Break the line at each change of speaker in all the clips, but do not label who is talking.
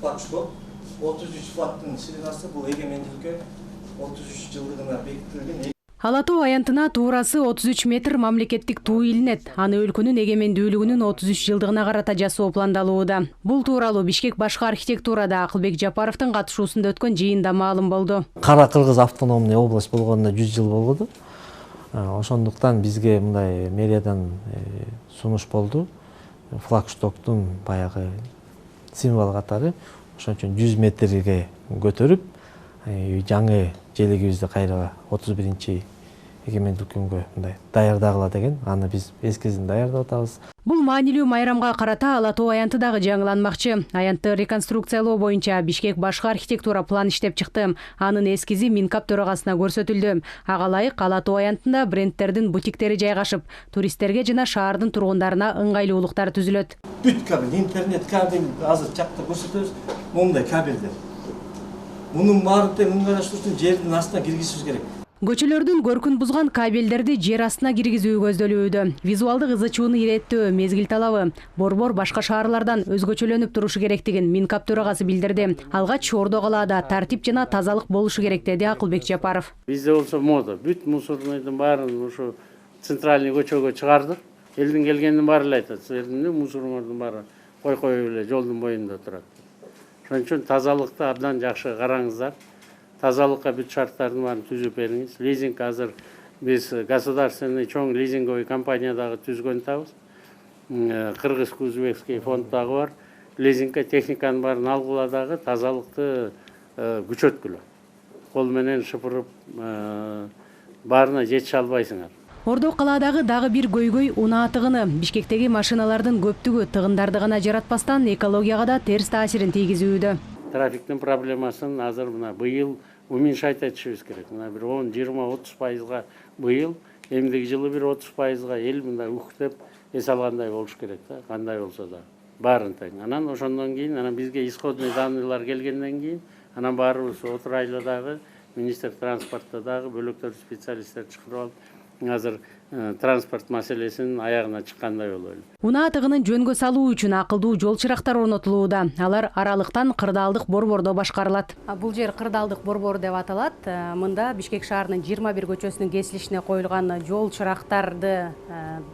Флагшток 33 флагтын сиренасы бул эгемендүүлүккө 33 жылдыгына бекитилген.
Ала Тоо аянтына туурасы 33 метр мамлекеттик туу илинет. Аны өлкөнүн эгемендүүлүгүнүн 33 жылдыгына карата жасоо пландалууда. Бул тууралуу Бишкек башкы архитектурада Акылбек Жапаровдун катышуусунда өткөн жыйында маалым болду.
Кара Кыргыз автономный область болгонуна 100 жыл болду. Ошондуктан бизге мындай мэриядан сунуш болду. Флагштоктун баягы символ катары ошон үчүн 100 метрге көтөрүп, жаңы желегибизди кайра 31 эгемендүүлүк күнгө мындай даярдагыла деген, аны биз эскизин даярдап атабыз.
Бул маанилүү майрамга карата Ала Тоо аянты дагы жаңыланмакчы. Аянтты реконструкциялоо боюнча Бишкек башкы архитектура план иштеп чыкты. Анын эскизи Минкап төрагасына көрсөтүлдү. Ага ылайык Ала Тоо аянтында брендтердин бутиктери жайгашып, туристтерге жана шаардын тургундарына ыңгайлуулуктар түзүлөт.
Бүт кабель, интернет кабель азыр жакта көрсөтөбүз. Мондай кабелдер. Мунун баарын тең ыңгайлаштыруу үчүн жердин астына киргизишибиз керек.
Көчөлөрдүн көркүн бузган кабелдерди жер астына киргизүү көздөлүүдө. Визуалдык ызычууну иреттөө мезгил талабы. Борбор башка шаарлардан өзгөчөлөнүп турушу керектигин Минкап төрагасы билдирди. Алгач Ордо калаада тартип жана тазалык болушу керек деди Акылбек Жапаров.
Бизде болсо мода, бүт мусорныйдын баарын ушу центральный көчөгө чыгардык. Элдин келгендин баары эле айтат, силердин мусоруңардын баары кой эле жолдун боюнда турат. Ошон үчүн тазалыкты абдан жакшы караңыздар. Тазалыкка бүт шарттардын баарын түзүп бериңиз. Лизинг азыр биз государственный чоң лизинговый компания дагы түзгөн атабыз. Кыргыз-Узбекский фонд дагы бар. Лизингке техниканын баарын алгыла дагы тазалыкты күчөткүлө. Кол менен шыпырып баарына жетише албайсыңар.
Ордо калаадагы дагы бир көйгөй унаа тыгыны. Бишкектеги машиналардын көптүгү тыгындарды гана жаратпастан экологияга да терс таасирин тийгизүүдө.
Трафиктин проблемасын азыр мына быйыл уменьшать этишибиз керек. Мына бир 10-20-30%га быйыл, эмдиги жылы бир 30%га эл мындай уктеп эс алгандай болуш керек да, кандай болсо да. Баарын тең. Анан ошондон кийин анан бизге исходный данныйлар келгенден кийин анан баарыбыз отурайлы дагы министр транспортто дагы бөлөктөр специалисттер чакырып алып азыр транспорт маселесин аягына чыккандай бололу.
Унаа тыгынын жөнгө салуу үчүн акылдуу жол чырактар орнотулууда. Алар аралыктан Кырдаалдык борбордо башкарылат. Бул жер Кырдаалдык борбор деп аталат. Мында Бишкек шаарынын 21 көчөсүнүн кесилишине коюлган жол чырактарды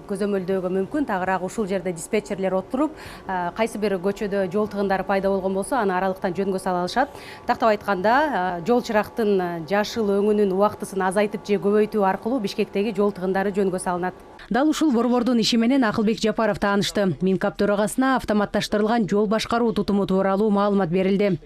көзөмөлдөөгө мүмкүн. Тагыраак ушул жерде диспетчерлер отуруп, кайсы бир көчөдө жол тыгындары пайда болгон болсо, аны аралыктан жөнгө сала алышат. Тактап айтканда, жол чырактын жашыл өңүнүн убактысын азайтып же көбөйтүү аркылуу Бишкектеги жол тыгындары жөнгө салынат. Дал ушул борбордун иши менен Акылбек Жапаров таанышты. Минкап төрагасына автоматташтырылган жол башкаруу тутуму тууралуу маалымат берилди.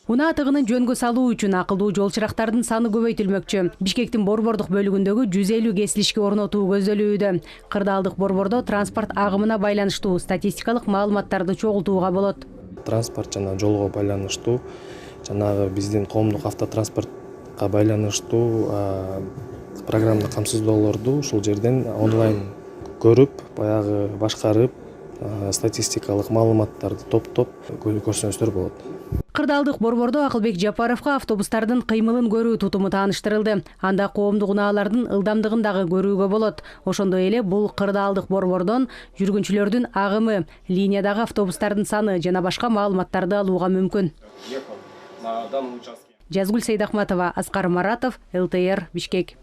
Унаа тыгынын жөнгө салуу үчүн акылдуу жол чырактардын саны көбөйтүлмөкчү. Бишкектин борбордук бөлүгүндөгү 150 кесилишке орнотуу көздөлүүдө. Кырдаалдык борбордо транспорт агымына байланыштуу статистикалык маалыматтарды чогултууга болот.
Транспорт жана жолго байланыштуу, жанагы биздин коомдук автотранспортко байланыштуу программалык камсыздоолорду ушул жерден онлайн көрүп, баягы башкарып, статистикалык маалыматтарды топтоп көрсөңүздөр болот.
Кырдаалдык борбордо Акылбек Жапаровго автобустардын кыймылын көрүү тутуму тааныштырылды. Анда коомдук унаалардын ылдамдыгын дагы көрүүгө болот. Ошондой эле бул Кырдаалдык борбордон жүргүнчүлөрдүн агымы, линиядагы автобустардын саны жана башка маалыматтарды алууга мүмкүн. Жазгүл Сейдахматова, Аскар Маратов, ЛТР, Бишкек.